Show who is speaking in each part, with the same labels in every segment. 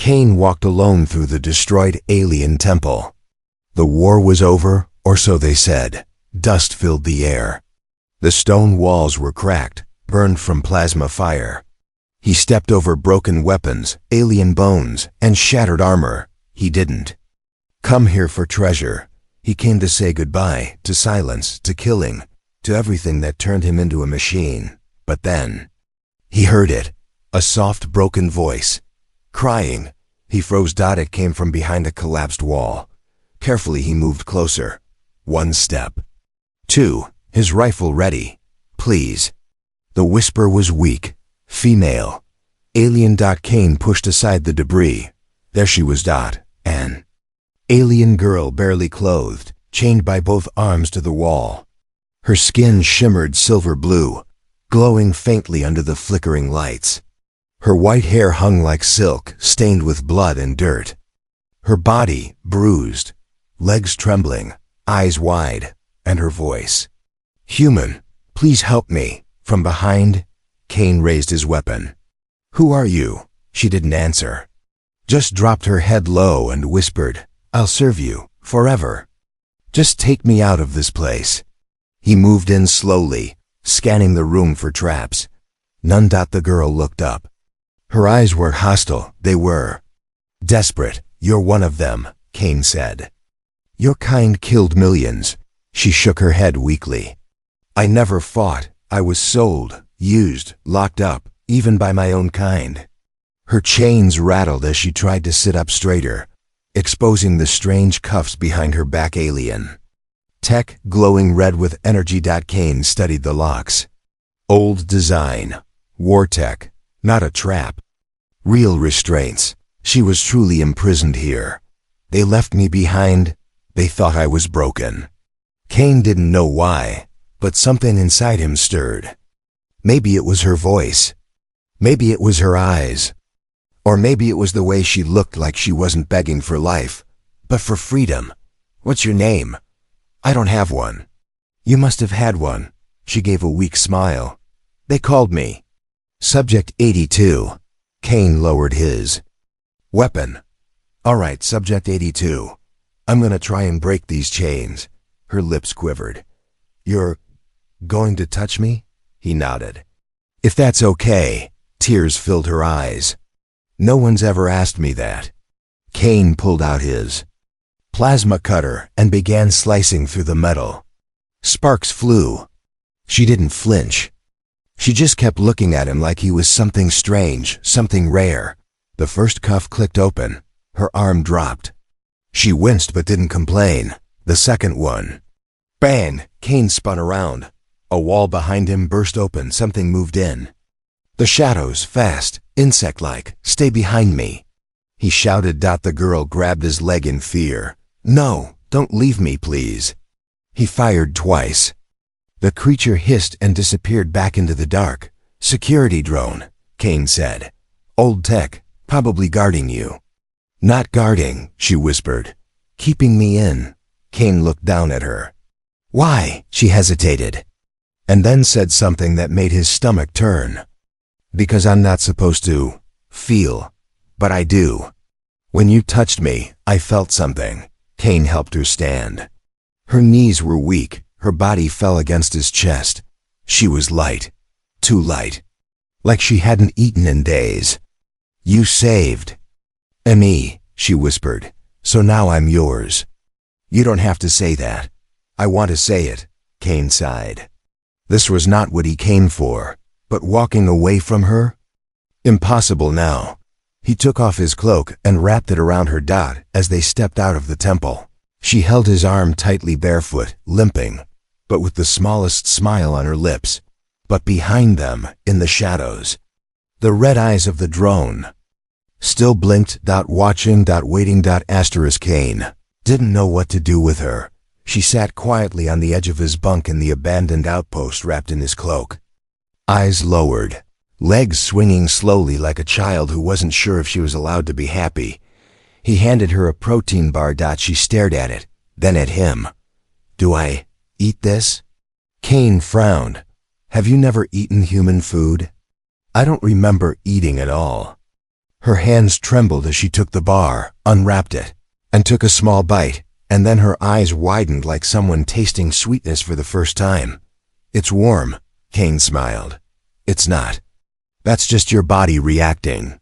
Speaker 1: Kane walked alone through the destroyed alien temple. The war was over, or so they said. Dust filled the air. The stone walls were cracked, burned from plasma fire. He stepped over broken weapons, alien bones, and shattered armor. He didn't come here for treasure. He came to say goodbye, to silence, to killing, to everything that turned him into a machine. But then he heard it, a soft, broken voice. Crying. He froze. It came from behind a collapsed wall. Carefully he moved closer. 1 step. 2. His rifle ready. Please. The whisper was weak. Female. Alien. Kane pushed aside the debris. There she was. An alien girl, barely clothed, chained by both arms to the wall. Her skin shimmered silver blue, glowing faintly under the flickering lights. Her white hair hung like silk, stained with blood and dirt. Her body bruised, legs trembling, eyes wide, and her voice. Human, please help me. From behind, Kane raised his weapon. Who are you? She didn't answer. Just dropped her head low and whispered, I'll serve you, forever. Just take me out of this place. He moved in slowly, scanning the room for traps. None. The girl looked up. Her eyes were hostile. They were desperate. You're one of them, Kane said. Your kind killed millions. She shook her head weakly. I never fought. I was sold, used, locked up, even by my own kind. Her chains rattled as she tried to sit up straighter, exposing the strange cuffs behind her back. Alien tech, glowing red with energy. Kane studied the locks. Old design. War tech. Not a trap. Real restraints. She was truly imprisoned here. They left me behind. They thought I was broken. Kane didn't know why, but something inside him stirred. Maybe it was her voice. Maybe it was her eyes. Or maybe it was the way she looked, like she wasn't begging for life, but for freedom. What's your name? I don't have one. You must have had one. She gave a weak smile. They called me Subject 82. Kane lowered his weapon. All right, Subject 82. I'm gonna try and break these chains. Her lips quivered. You're going to touch me? He nodded. If that's okay. Tears filled her eyes. No one's ever asked me that. Kane pulled out his plasma cutter and began slicing through the metal. Sparks flew. She didn't flinch. She just kept looking at him like he was something strange, something rare. The first cuff clicked open. Her arm dropped. She winced but didn't complain. The second one. Bang! Kane spun around. A wall behind him burst open. Something moved in. The shadows, fast, insect-like. Stay behind me. He shouted. The girl grabbed his leg in fear. No, don't leave me, please. He fired twice. The creature hissed and disappeared back into the dark. Security drone, Kane said. Old tech, probably guarding you. Not guarding, she whispered. Keeping me in. Kane looked down at her. Why? She hesitated. And then said something that made his stomach turn. Because I'm not supposed to feel, but I do. When you touched me, I felt something. Kane helped her stand. Her knees were weak. Her body fell against his chest. She was light. Too light. Like she hadn't eaten in days. You saved me, she whispered. So now I'm yours. You don't have to say that. I want to say it, Kane sighed. This was not what he came for, but walking away from her? Impossible now. He took off his cloak and wrapped it around her. As they stepped out of the temple. She held his arm tightly, barefoot, limping, but with the smallest smile on her lips. But behind them, in the shadows, the red eyes of the drone still blinked. Watching. Waiting. Kane didn't know what to do with her. She sat quietly on the edge of his bunk in the abandoned outpost, wrapped in his cloak. Eyes lowered, legs swinging slowly like a child who wasn't sure if she was allowed to be happy. He handed her a protein bar. She stared at it, then at him. Do I eat this? Kane frowned. Have you never eaten human food? I don't remember eating at all. Her hands trembled as she took the bar, unwrapped it, and took a small bite, and then her eyes widened like someone tasting sweetness for the first time. "It's warm," Kane smiled. "It's not. That's just your body reacting."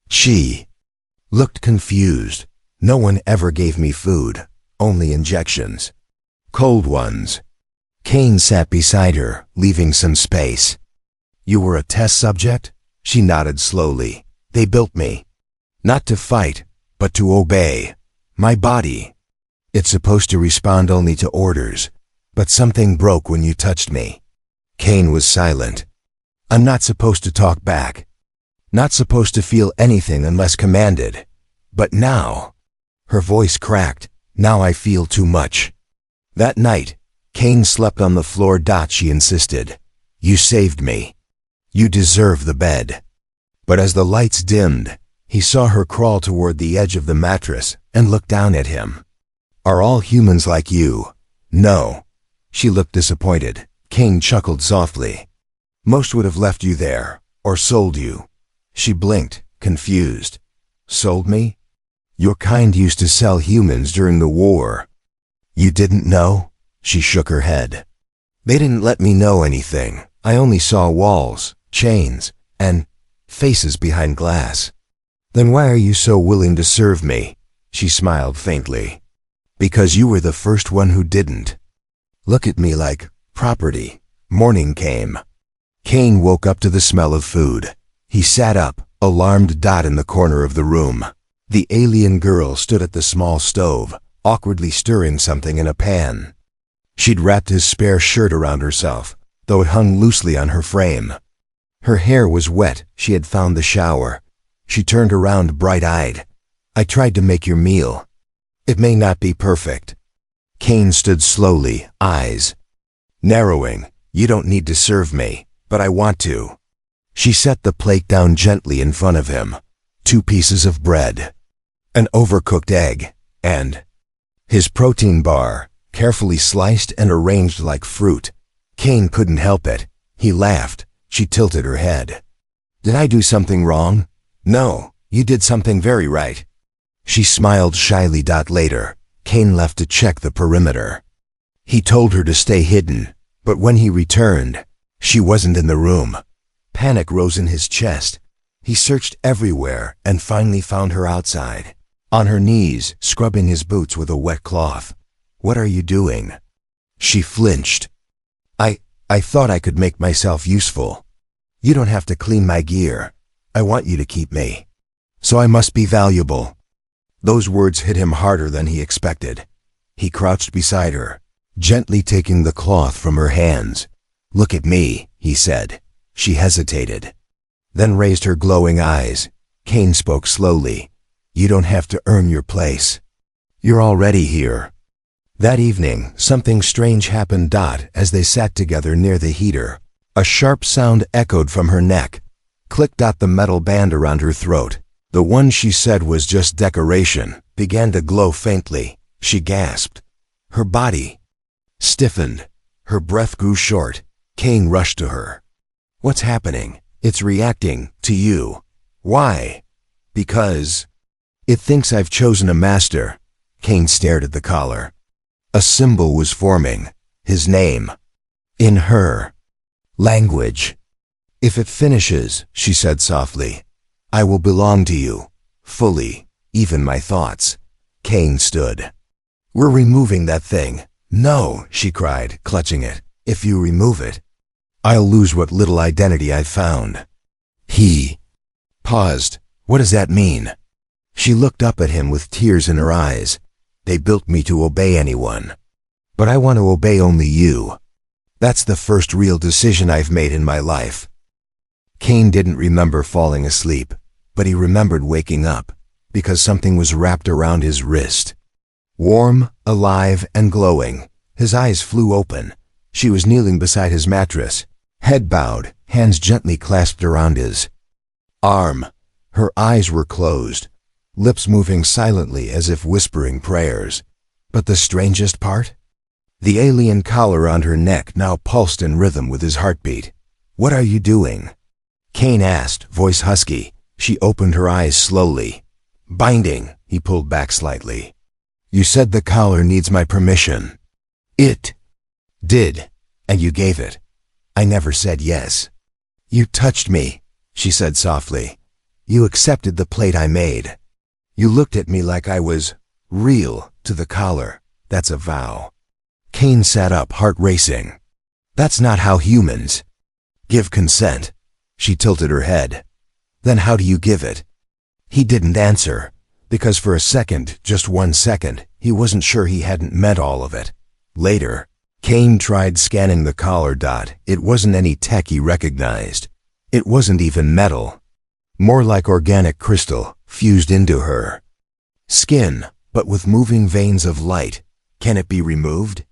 Speaker 1: She looked confused. "No one ever gave me food, only injections. Cold ones." Kane sat beside her, leaving some space. "You were a test subject?" She nodded slowly. "They built me. Not to fight, but to obey. My body. It's supposed to respond only to orders, but something broke when you touched me." Kane was silent. "I'm not supposed to talk back. Not supposed to feel anything unless commanded. But now," her voice cracked, "now I feel too much." That night, Kane slept on the floor. She insisted. "You saved me. You deserve the bed." But as the lights dimmed, he saw her crawl toward the edge of the mattress and look down at him. "Are all humans like you?" "No." She looked disappointed. Kane chuckled softly. "Most would have left you there, or sold you." She blinked, confused. "Sold me? Your kind used to sell humans during the war." "You didn't know?" She shook her head. "They didn't let me know anything. I only saw walls, chains, and faces behind glass." "Then why are you so willing to serve me?" She smiled faintly. "Because you were the first one who didn't. Look at me like property." Morning came. Kane woke up to the smell of food. He sat up, alarmed. In the corner of the room, the alien girl stood at the small stove, awkwardly stirring something in a pan. She'd wrapped his spare shirt around herself, though it hung loosely on her frame. Her hair was wet. She had found the shower. She turned around bright-eyed. "I tried to make your meal. It may not be perfect." Kane stood slowly, eyes narrowing. "You don't need to serve me, but I want to." She set the plate down gently in front of him. 2 pieces of bread, an overcooked egg, and his protein bar, carefully sliced and arranged like fruit. Kane couldn't help it. He laughed. She tilted her head. "Did I do something wrong?" "No, you did something very right." She smiled shyly. Later, Kane left to check the perimeter. He told her to stay hidden, but when he returned, she wasn't in the room. Panic rose in his chest. He searched everywhere and finally found her outside, on her knees, scrubbing his boots with a wet cloth. "What are you doing?" She flinched. I thought I could make myself useful." "You don't have to clean my gear. I want you to keep me. So I must be valuable." Those words hit him harder than he expected. He crouched beside her, gently taking the cloth from her hands. "Look at me," he said. She hesitated, then raised her glowing eyes. Kane spoke slowly. "You don't have to earn your place. You're already here." That evening, something strange happened. As they sat together near the heater, a sharp sound echoed from her neck. Click. The metal band around her throat, the one she said was just decoration, began to glow faintly. She gasped. Her body stiffened. Her breath grew short. Kane rushed to her. "What's happening?" "It's reacting to you." "Why?" "Because it thinks I've chosen a master." Kane stared at the collar. A symbol was forming. His name. In her language. "If it finishes," she said softly, "I will belong to you. Fully. Even my thoughts." Kane stood. "We're removing that thing." "No," she cried, clutching it. "If you remove it, I'll lose what little identity I've found." He paused. "What does that mean?" She looked up at him with tears in her eyes. "They built me to obey anyone. But I want to obey only you. That's the first real decision I've made in my life." Kane didn't remember falling asleep, but he remembered waking up, because something was wrapped around his wrist. Warm, alive, and glowing, his eyes flew open. She was kneeling beside his mattress, head bowed, hands gently clasped around his arm. Her eyes were closed, lips moving silently as if whispering prayers. But the strangest part? The alien collar on her neck now pulsed in rhythm with his heartbeat. "What are you doing?" Kane asked, voice husky. She opened her eyes slowly. Binding, he pulled back slightly. You said the collar needs my permission. It did, and you gave it. I never said yes. You touched me, she said softly. You accepted the plate I made. You looked at me like I was real to the collar. That's a vow. Kane sat up, heart racing. That's not how humans give consent. She tilted her head. Then how do you give it? He didn't answer, because for a second, just 1 second, he wasn't sure he hadn't meant all of it. Later, Kane tried scanning the collar. It wasn't any tech he recognized. It wasn't even metal. More like organic crystal, fused into her skin, but with moving veins of light. Can it be removed?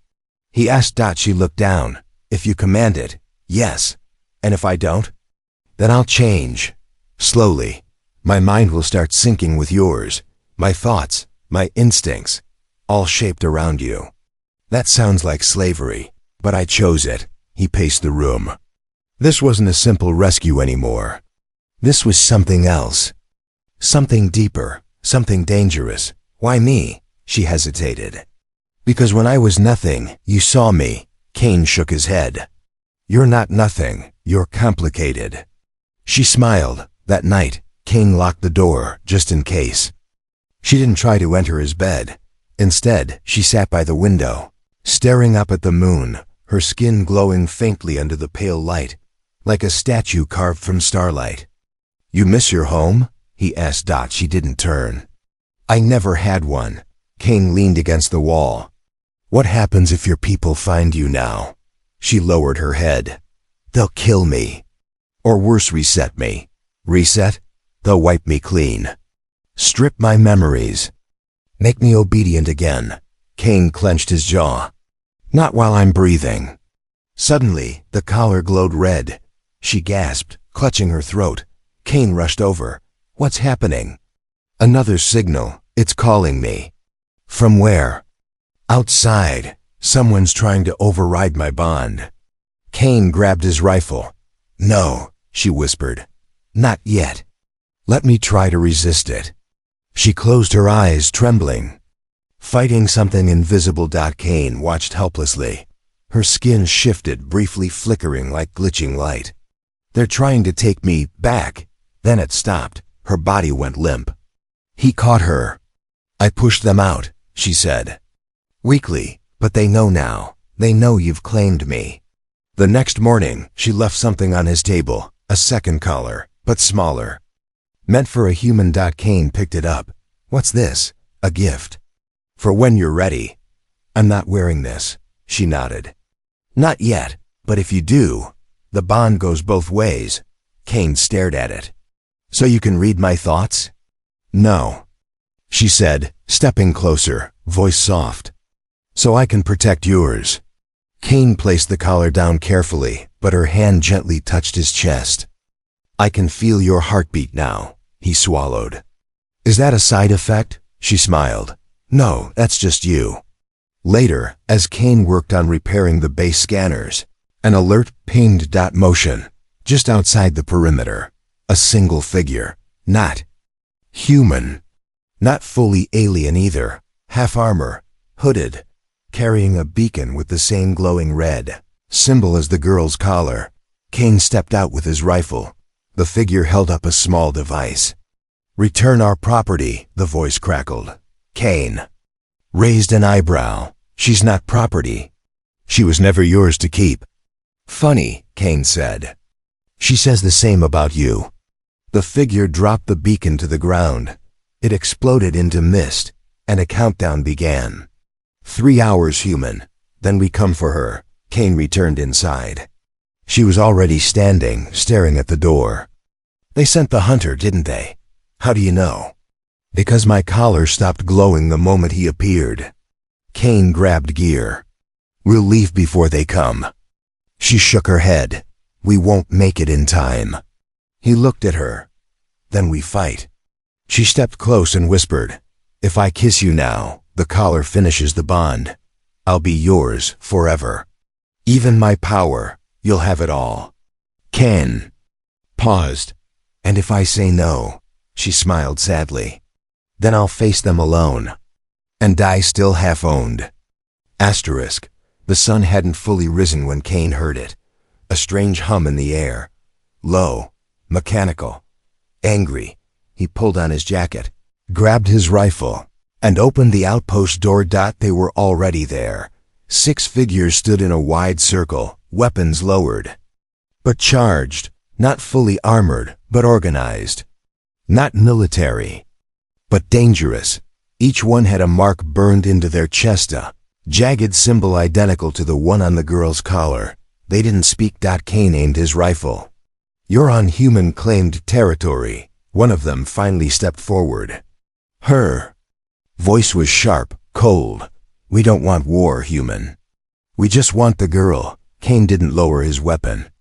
Speaker 1: He asked. She looked down. If you command it, yes. And if I don't? Then I'll change. Slowly. My mind will start syncing with yours. My thoughts, my instincts, all shaped around you. That sounds like slavery, but I chose it. He paced the room. This wasn't a simple rescue anymore. This was something else. Something deeper, something dangerous. Why me? She hesitated. Because when I was nothing, you saw me. Kane shook his head. You're not nothing. You're complicated. She smiled. That night, Kane locked the door, just in case. She didn't try to enter his bed. Instead, she sat by the window, staring up at the moon, her skin glowing faintly under the pale light, like a statue carved from starlight. You miss your home? He asked. She didn't turn. I never had one. Kane leaned against the wall. What happens if your people find you now? She lowered her head. They'll kill me. Or worse, reset me. Reset? They'll wipe me clean. Strip my memories. Make me obedient again. Kane clenched his jaw. Not while I'm breathing. Suddenly, the collar glowed red. She gasped, clutching her throat. Kane rushed over. What's happening? Another signal. It's calling me. From where? Outside. Someone's trying to override my bond. Kane grabbed his rifle. No, she whispered. Not yet. Let me try to resist it. She closed her eyes, trembling. Fighting something invisible. Kane watched helplessly. Her skin shifted, briefly flickering like glitching light. They're trying to take me back. Then it stopped. Her body went limp. He caught her. I pushed them out, she said. Weakly, but they know now. They know you've claimed me. The next morning, she left something on his table, a second collar, but smaller. Meant for a human. Kane picked it up. What's this? A gift. For when you're ready. I'm not wearing this, she nodded. Not yet, but if you do, the bond goes both ways. Kane stared at it. So you can read my thoughts? No, she said, stepping closer, voice soft. So I can protect yours. Kane placed the collar down carefully, but her hand gently touched his chest. I can feel your heartbeat now, he swallowed. Is that a side effect? She smiled. No, that's just you. Later, as Kane worked on repairing the base scanners, an alert pinged. Motion, just outside the perimeter. A single figure. Not human. Not fully alien either. Half armor, hooded, carrying a beacon with the same glowing red symbol as the girl's collar. Kane stepped out with his rifle. The figure held up a small device. Return our property, the voice crackled. Kane raised an eyebrow. She's not property. She was never yours to keep. Funny, Kane said. She says the same about you. The figure dropped the beacon to the ground. It exploded into mist, and a countdown began. 3 hours, human. Then we come for her. Kane returned inside. She was already standing, staring at the door. They sent the hunter, didn't they? How do you know? Because my collar stopped glowing the moment he appeared. Kane grabbed gear. We'll leave before they come. She shook her head. We won't make it in time. He looked at her. Then we fight. She stepped close and whispered, if I kiss you now, the collar finishes the bond. I'll be yours forever. Even my power, you'll have it all. Kane paused. And if I say no, she smiled sadly, then I'll face them alone and die still half-owned. Asterisk. The sun hadn't fully risen when Kane heard it. A strange hum in the air. Low, mechanical, angry. He pulled on his jacket, grabbed his rifle, and opened the outpost door. They were already there. 6 figures stood in a wide circle, weapons lowered. But charged, not fully armored, but organized. Not military, but dangerous. Each one had a mark burned into their chest, a jagged symbol identical to the one on the girl's collar. They didn't speak. Kane aimed his rifle. You're on human-claimed territory. One of them finally stepped forward. Her voice was sharp, cold. We don't want war, human. We just want the girl. Kane didn't lower his weapon.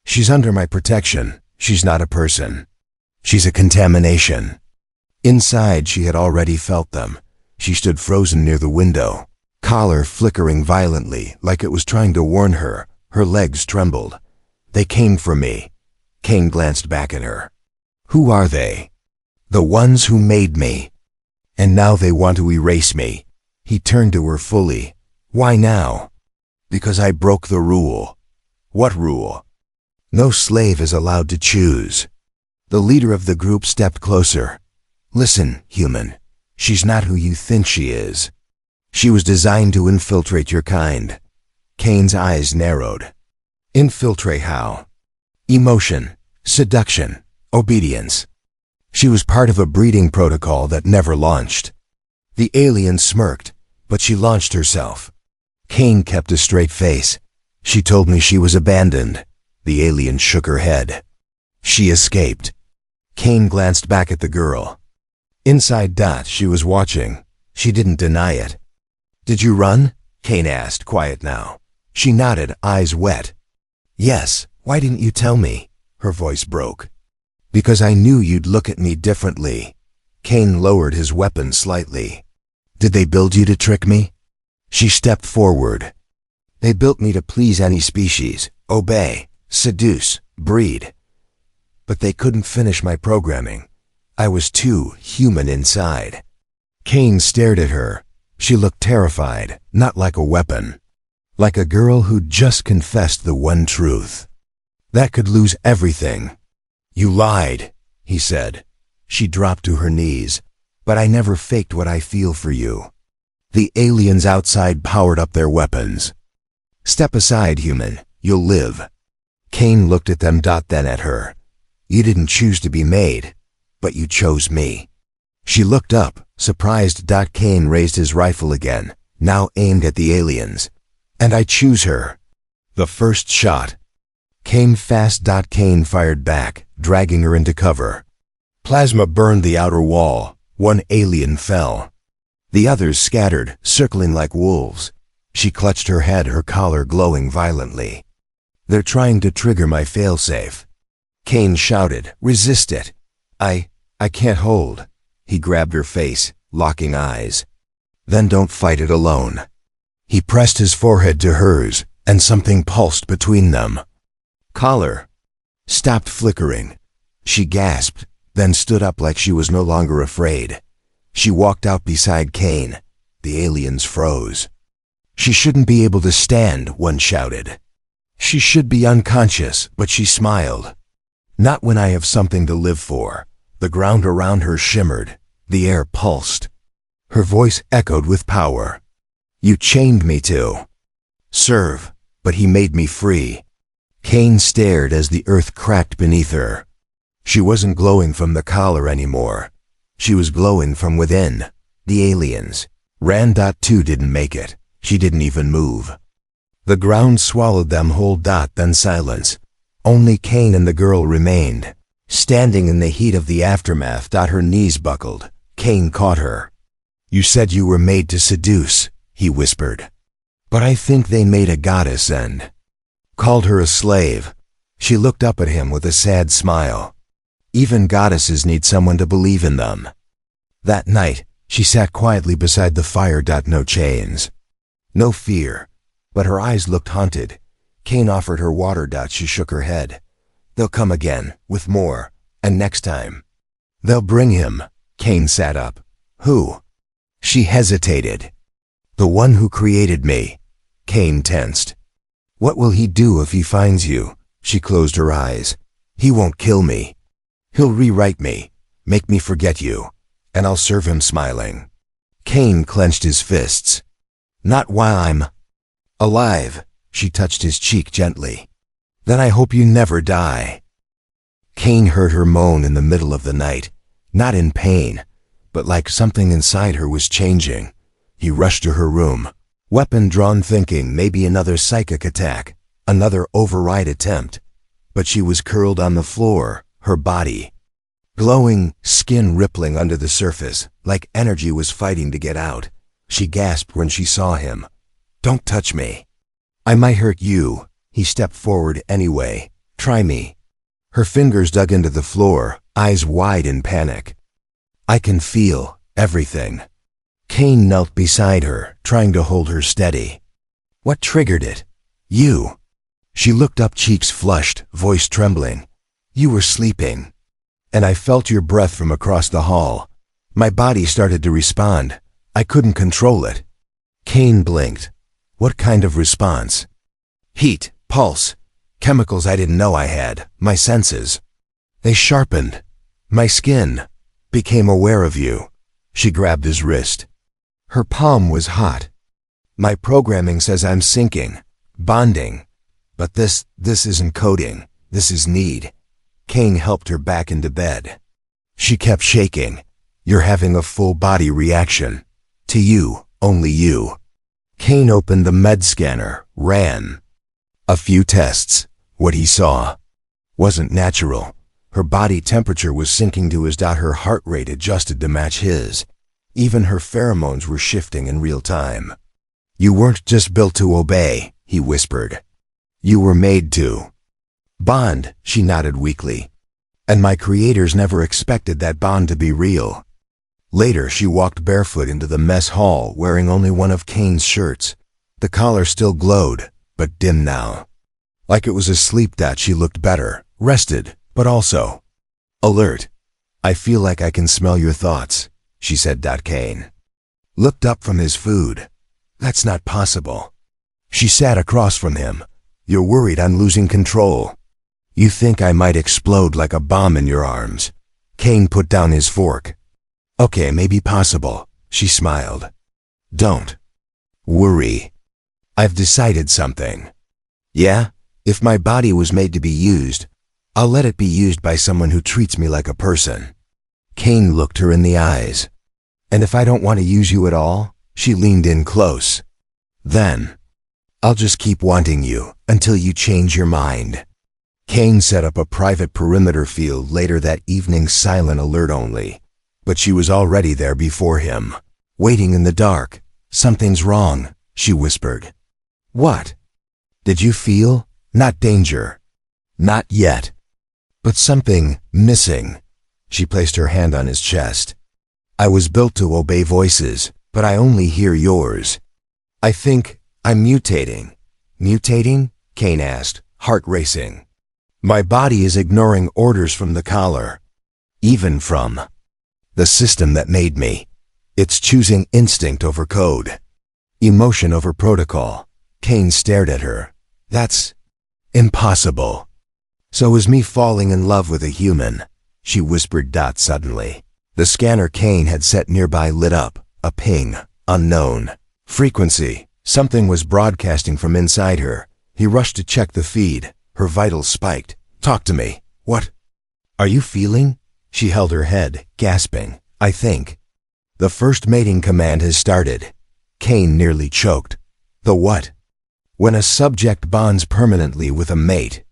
Speaker 1: She's under my protection. She's not a person. She's a contamination. Inside, she had already felt them. She stood frozen near the window, collar flickering violently like it was trying to warn her. Her legs trembled. They came for me. Kane glanced back at her. Who are they? The ones who made me. And now they want to erase me. He turned to her fully. Why now? Because I broke the rule. What rule? No slave is allowed to choose. The leader of the group stepped closer. Listen, human. She's not who you think she is. She was designed to infiltrate your kind. Kane's eyes narrowed. Infiltrate how? Emotion, seduction, obedience. She was part of a breeding protocol that never launched. The alien smirked, but she launched herself. Kane kept a straight face. She told me she was abandoned. The alien shook her head. She escaped. Kane glanced back at the girl. Inside. She was watching. She didn't deny it. Did you run? Kane asked, quiet now. She nodded, eyes wet. Yes, why didn't you tell me? Her voice broke. Because I knew you'd look at me differently. Kane lowered his weapon slightly. Did they build you to trick me? She stepped forward. They built me to please any species, obey, seduce, breed. But they couldn't finish my programming. I was too human inside. Kane stared at her. She looked terrified, not like a weapon. Like a girl who'd just confessed the one truth. That could lose everything. You lied, he said. She dropped to her knees. But I never faked what I feel for you. The aliens outside powered up their weapons. Step aside, human. You'll live. Kane looked at them. Then at her. You didn't choose to be made, but you chose me. She looked up, surprised. Kane raised his rifle again, now aimed at the aliens. And I choose her. The first shot came fast. Kane fired back, dragging her into cover. Plasma burned the outer wall. One alien fell. The others scattered, circling like wolves. She clutched her head, her collar glowing violently. They're trying to trigger my failsafe. Kane shouted, resist it. I can't hold. He grabbed her face, locking eyes. Then don't fight it alone. He pressed his forehead to hers, and something pulsed between them. Collar stopped flickering. She gasped, then stood up like she was no longer afraid. She walked out beside Kane. The aliens froze. She shouldn't be able to stand, one shouted. She should be unconscious, but she smiled. Not when I have something to live for. The ground around her shimmered. The air pulsed. Her voice echoed with power. You chained me to serve, but he made me free. Kane stared as the earth cracked beneath her. She wasn't glowing from the collar anymore. She was glowing from within. The aliens. Ran. 2 didn't make it. She didn't even move. The ground swallowed them whole. Then silence. Only Kane and the girl remained, standing in the heat of the aftermath. Her knees buckled. Kane caught her. You said you were made to seduce, he whispered. But I think they made a goddess and called her a slave. She looked up at him with a sad smile. Even goddesses need someone to believe in them. That night, she sat quietly beside the fire. No chains. No fear. But her eyes looked haunted. Kane offered her water. She shook her head. They'll come again, with more, And next time, they'll bring him. Cain sat up. Who? She hesitated. The one who created me. Cain tensed. What will he do if he finds you? She closed her eyes. He won't kill me. He'll rewrite me, make me forget you, and I'll serve him smiling. Cain clenched his fists. Not while I'm alive. She touched his cheek gently. Then I hope you never die. Cain heard her moan in the middle of the night, not in pain, but like something inside her was changing. He rushed to her room, weapon drawn, thinking maybe another psychic attack, another override attempt. But she was curled on the floor, her body glowing, skin rippling under the surface, like energy was fighting to get out. She gasped when she saw him. Don't touch me. I might hurt you. He stepped forward anyway. Try me. Her fingers dug into the floor, eyes wide in panic. I can feel everything. Cain knelt beside her, trying to hold her steady. What triggered it? You. She looked up, cheeks flushed, voice trembling. You were sleeping. And I felt your breath from across the hall. My body started to respond. I couldn't control it. Cain blinked. What kind of response? Heat, pulse, chemicals I didn't know I had, my senses. They sharpened. My skin became aware of you. She grabbed his wrist. Her palm was hot. My programming says I'm syncing, bonding. But this isn't coding. This is need. Cain helped her back into bed. She kept shaking. You're having a full body reaction. To you, only you. Cain opened the med scanner, ran a few tests. What he saw wasn't natural. Her body temperature was sinking to his. Her heart rate adjusted to match his. Even her pheromones were shifting in real time. You weren't just built to obey, he whispered. You were made to bond, she nodded weakly. And my creators never expected that bond to be real. Later, she walked barefoot into the mess hall, wearing only one of Cain's shirts. The collar still glowed, but dim now. Like it was asleep. She looked better, rested, but also alert. I feel like I can smell your thoughts, she said. Cain looked up from his food. That's not possible. She sat across from him. You're worried I'm losing control. You think I might explode like a bomb in your arms. Cain put down his fork. Okay, maybe possible, she smiled. Don't worry. I've decided something. Yeah? If my body was made to be used, I'll let it be used by someone who treats me like a person. Cain looked her in the eyes. And if I don't want to use you at all? She leaned in close. Then I'll just keep wanting you until you change your mind. Cain set up a private perimeter field later that evening, silent alert only. But she was already there before him, waiting in the dark. Something's wrong, she whispered. What? Did you feel? Not danger. Not yet. But something missing. She placed her hand on his chest. I was built to obey voices, but I only hear yours. I think I'm mutating. Mutating? Cain asked, heart racing. My body is ignoring orders from the collar, even from the system that made me. It's choosing instinct over code, emotion over protocol. Cain stared at her. That's impossible. So is me falling in love with a human, she whispered. Suddenly, the scanner Cain had set nearby lit up. A ping, unknown frequency. Something was broadcasting from inside her. He rushed to check the feed. Her vitals spiked. Talk to me. What are you feeling? She held her head, gasping. I think the first mating command has started. Cain nearly choked. The what? When a subject bonds permanently with a mate,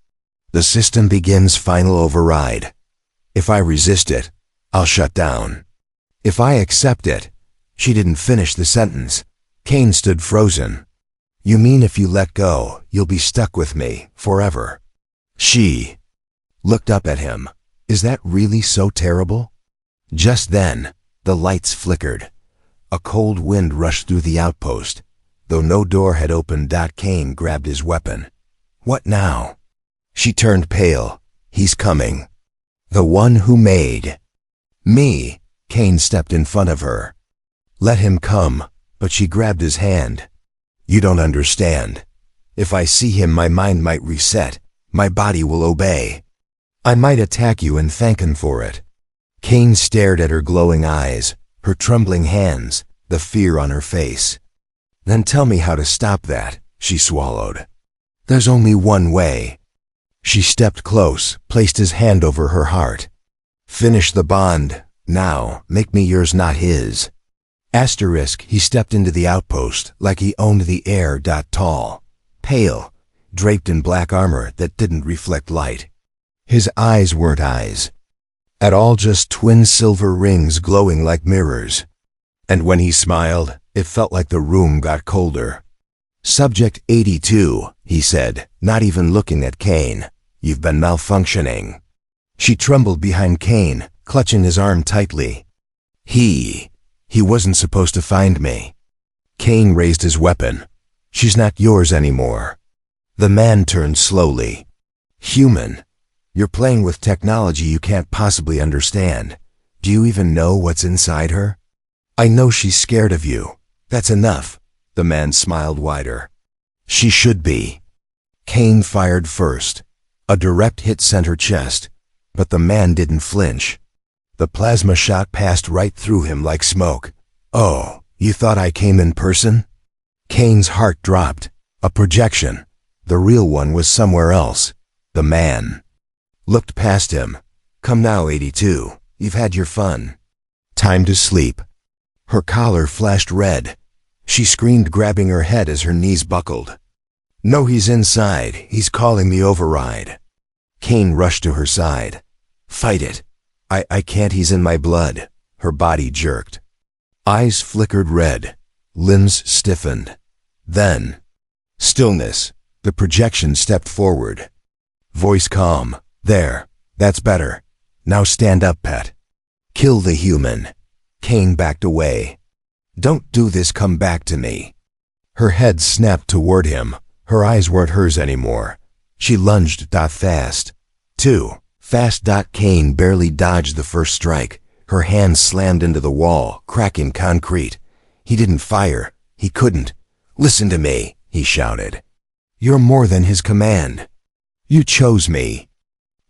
Speaker 1: the system begins final override. If I resist it, I'll shut down. If I accept it. She didn't finish the sentence. Cain stood frozen. You mean if you let go, you'll be stuck with me forever? She looked up at him. Is that really so terrible? Just then, the lights flickered. A cold wind rushed through the outpost. Though no door had opened, Cain grabbed his weapon. What now? She turned pale. He's coming. The one who made me. Kane stepped in front of her. Let him come, but she grabbed his hand. You don't understand. If I see him, my mind might reset. My body will obey. I might attack you and thank him for it. Kane stared at her glowing eyes, her trembling hands, the fear on her face. Then tell me how to stop that, she swallowed. There's only one way. She stepped close, placed his hand over her heart. Finish the bond, now, make me yours, not his. Asterisk, he stepped into the outpost like he owned the air. Tall, pale, draped in black armor that didn't reflect light. His eyes weren't eyes at all, just twin silver rings glowing like mirrors. And when he smiled, it felt like the room got colder. Subject 82, he said, not even looking at Kane. You've been malfunctioning. She trembled behind Kane, clutching his arm tightly. He wasn't supposed to find me. Kane raised his weapon. She's not yours anymore. The man turned slowly. Human, you're playing with technology you can't possibly understand. Do you even know what's inside her? I know she's scared of you. That's enough. The man smiled wider. She should be. Kane fired first. A direct hit sent her chest, but the man didn't flinch. The plasma shot passed right through him like smoke. Oh, you thought I came in person? Kane's heart dropped. A projection. The real one was somewhere else. The man looked past him. Come now, 82. You've had your fun. Time to sleep. Her collar flashed red. She screamed, grabbing her head as her knees buckled. No, he's inside. He's calling the override. Kane rushed to her side. Fight it. I can't, he's in my blood. Her body jerked. Eyes flickered red. Limbs stiffened. Then, stillness. The projection stepped forward. Voice calm. There. That's better. Now stand up, pet. Kill the human. Kane backed away. Don't do this, come back to me. Her head snapped toward him. Her eyes weren't hers anymore. She lunged. Fast. Too fast. Kane barely dodged the first strike. Her hand slammed into the wall, cracking concrete. He didn't fire. He couldn't. Listen to me, he shouted. You're more than his command. You chose me.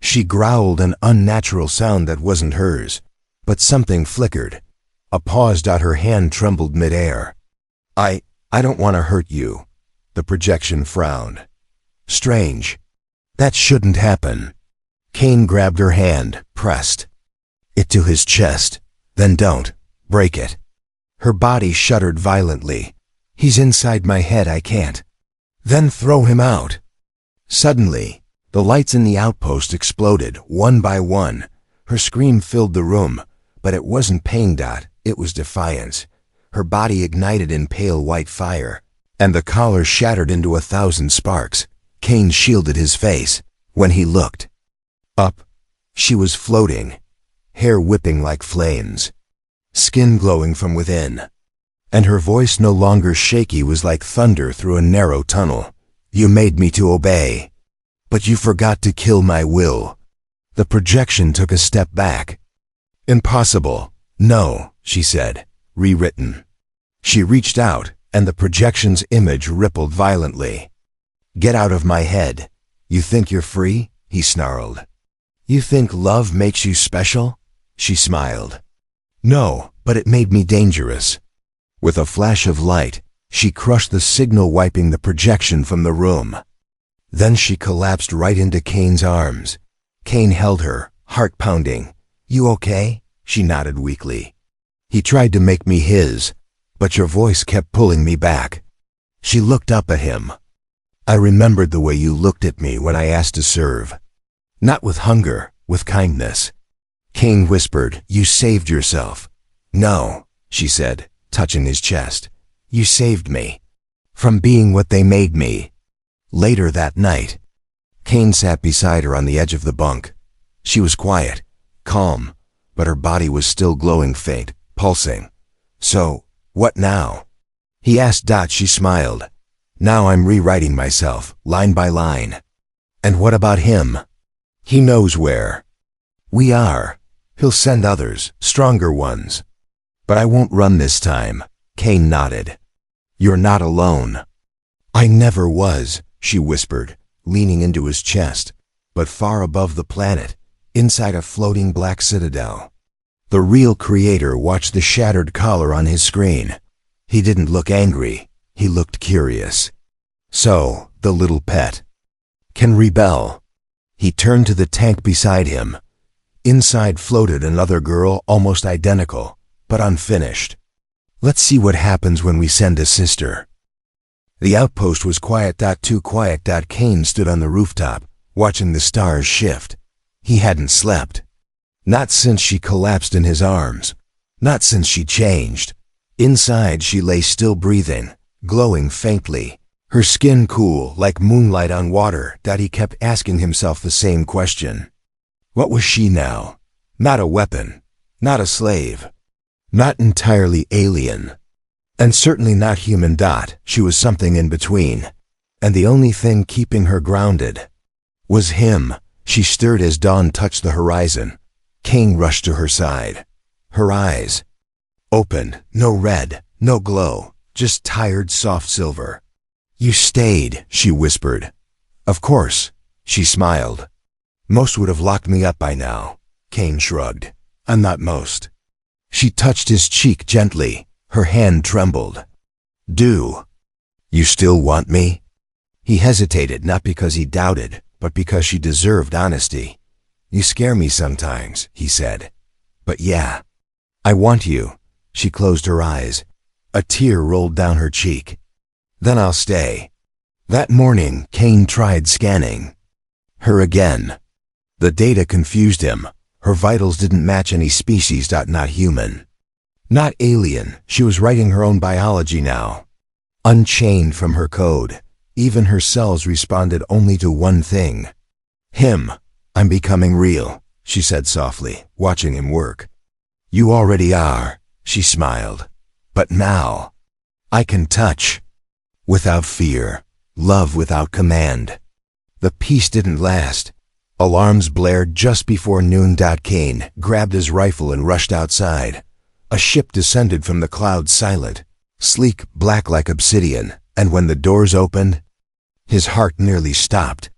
Speaker 1: She growled, an unnatural sound that wasn't hers. But something flickered. A pause. Her hand trembled midair. I don't want to hurt you. The projection frowned. Strange. That shouldn't happen. Kane grabbed her hand, pressed it to his chest. Then don't break it. Her body shuddered violently. He's inside my head, I can't. Then throw him out. Suddenly, the lights in the outpost exploded, one by one. Her scream filled the room, but it wasn't pain. It was defiance. Her body ignited in pale white fire, and the collar shattered into 1,000 sparks. Kane shielded his face. When he looked up, she was floating, hair whipping like flames, skin glowing from within, and her voice, no longer shaky, was like thunder through a narrow tunnel. You made me to obey, but you forgot to kill my will. The projection took a step back. Impossible. No, she said, rewritten. She reached out, and the projection's image rippled violently. Get out of my head. You think you're free? He snarled. You think love makes you special? She smiled. No, but it made me dangerous. With a flash of light, she crushed the signal, wiping the projection from the room. Then she collapsed right into Kane's arms. Kane held her, heart pounding. You okay? She nodded weakly. He tried to make me his, but your voice kept pulling me back. She looked up at him. I remembered the way you looked at me when I asked to serve. Not with hunger, with kindness. Kane whispered, you saved yourself. No, she said, touching his chest. You saved me. From being what they made me. Later that night, Kane sat beside her on the edge of the bunk. She was quiet, calm, but her body was still glowing faint, pulsing. So, what now? He asked. She smiled. Now I'm rewriting myself, line by line. And what about him? He knows where. We are. He'll send others, stronger ones. But I won't run this time. Cain nodded. You're not alone. I never was, she whispered, leaning into his chest, but far above the planet, inside a floating black citadel. The real creator watched the shattered collar on his screen. He didn't look angry. He looked curious. So, the little pet can rebel. He turned to the tank beside him. Inside floated another girl almost identical, but unfinished. Let's see what happens when we send a sister. The outpost was quiet. Too quiet. Cain stood on the rooftop, watching the stars shift. He hadn't slept. Not since she collapsed in his arms. Not since she changed. Inside she lay still breathing, glowing faintly, her skin cool like moonlight on water. He kept asking himself the same question. What was she now? Not a weapon, not a slave, not entirely alien, and certainly not human. She was something in between, and the only thing keeping her grounded was him. She stirred as dawn touched the horizon. Cain rushed to her side. Her eyes opened, no red, no glow, just tired soft silver. You stayed, she whispered. Of course, she smiled. Most would have locked me up by now. Cain shrugged. I'm not most. She touched his cheek gently. Her hand trembled. Do you still want me? He hesitated, not because he doubted, but because she deserved honesty. You scare me sometimes, he said. But yeah, I want you. She closed her eyes. A tear rolled down her cheek. Then I'll stay. That morning, Cain tried scanning her again. The data confused him. Her vitals didn't match any species. Not human. Not alien. She was writing her own biology now. Unchained from her code. Even her cells responded only to one thing. Him. I'm becoming real, she said softly, watching him work. You already are, she smiled. But now, I can touch. Without fear. Love without command. The peace didn't last. Alarms blared just before noon. Cain grabbed his rifle and rushed outside. A ship descended from the clouds, silent, sleek, black like obsidian, and when the doors opened, his heart nearly stopped.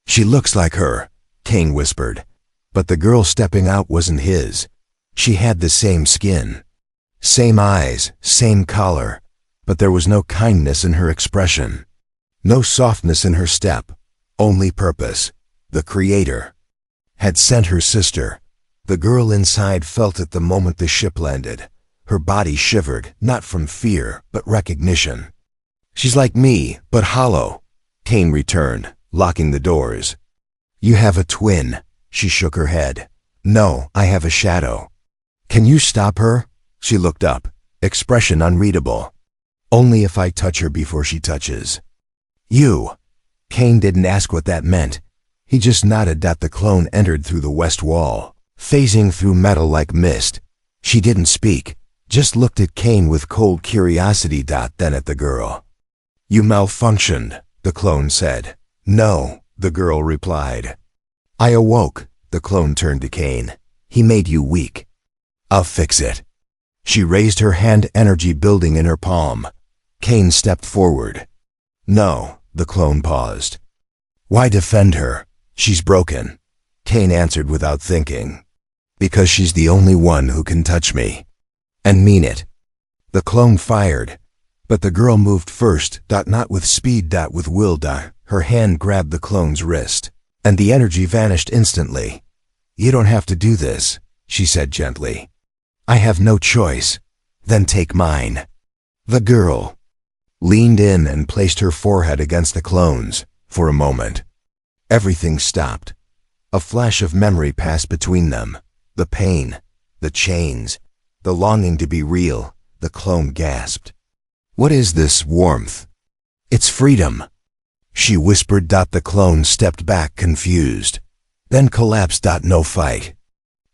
Speaker 1: She looks like her, Cain whispered. But the girl stepping out wasn't his. She had the same skin, same eyes, same color, but there was no kindness in her expression, no softness in her step, only purpose. The Creator had sent her sister. The girl inside felt it the moment the ship landed. Her body shivered, not from fear, but recognition. She's like me, but hollow, Cain returned, locking the doors. You have a twin, she shook her head. No, I have a shadow. Can you stop her? She looked up, expression unreadable. Only if I touch her before she touches you. Cain didn't ask what that meant. He just nodded. The clone entered through the west wall, phasing through metal like mist. She didn't speak, just looked at Cain with cold curiosity. Then at the girl. You malfunctioned, the clone said. No, the girl replied. I awoke, the clone turned to Cain. He made you weak. I'll fix it. She raised her hand, energy building in her palm. Cain stepped forward. No, the clone paused. Why defend her? She's broken. Cain answered without thinking. Because she's the only one who can touch me. And mean it. The clone fired. But the girl moved first. Not with speed. With will. Her hand grabbed the clone's wrist. And the energy vanished instantly. You don't have to do this, she said gently. I have no choice. Then take mine. The girl leaned in and placed her forehead against the clone's. For a moment, everything stopped. A flash of memory passed between them. The pain, the chains, the longing to be real. The clone gasped. What is this warmth? It's freedom, she whispered. The clone stepped back, confused, then collapsed. No fight,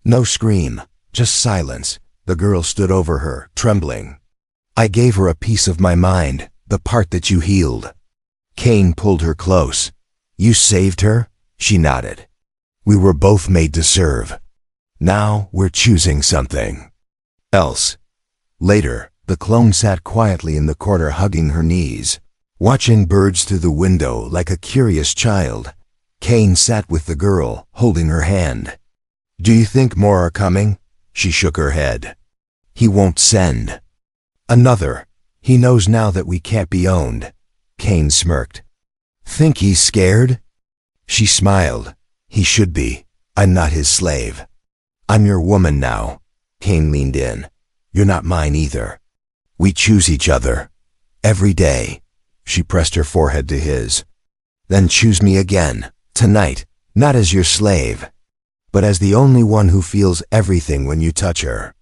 Speaker 1: no scream, just silence. The girl stood over her, trembling. I gave her a piece of my mind, the part that you healed. Cain pulled her close. You saved her? She nodded. We were both made to serve. Now we're choosing something else. Later, the clone sat quietly in the corner hugging her knees, watching birds through the window like a curious child. Kane sat with the girl, holding her hand. Do you think more are coming? She shook her head. He won't send another. He knows now that we can't be owned. Kane smirked. Think he's scared? She smiled. He should be. I'm not his slave. I'm your woman now. Kane leaned in. You're not mine either. We choose each other. Every day. She pressed her forehead to his. Then choose me again, tonight, not as your slave, but as the only one who feels everything when you touch her.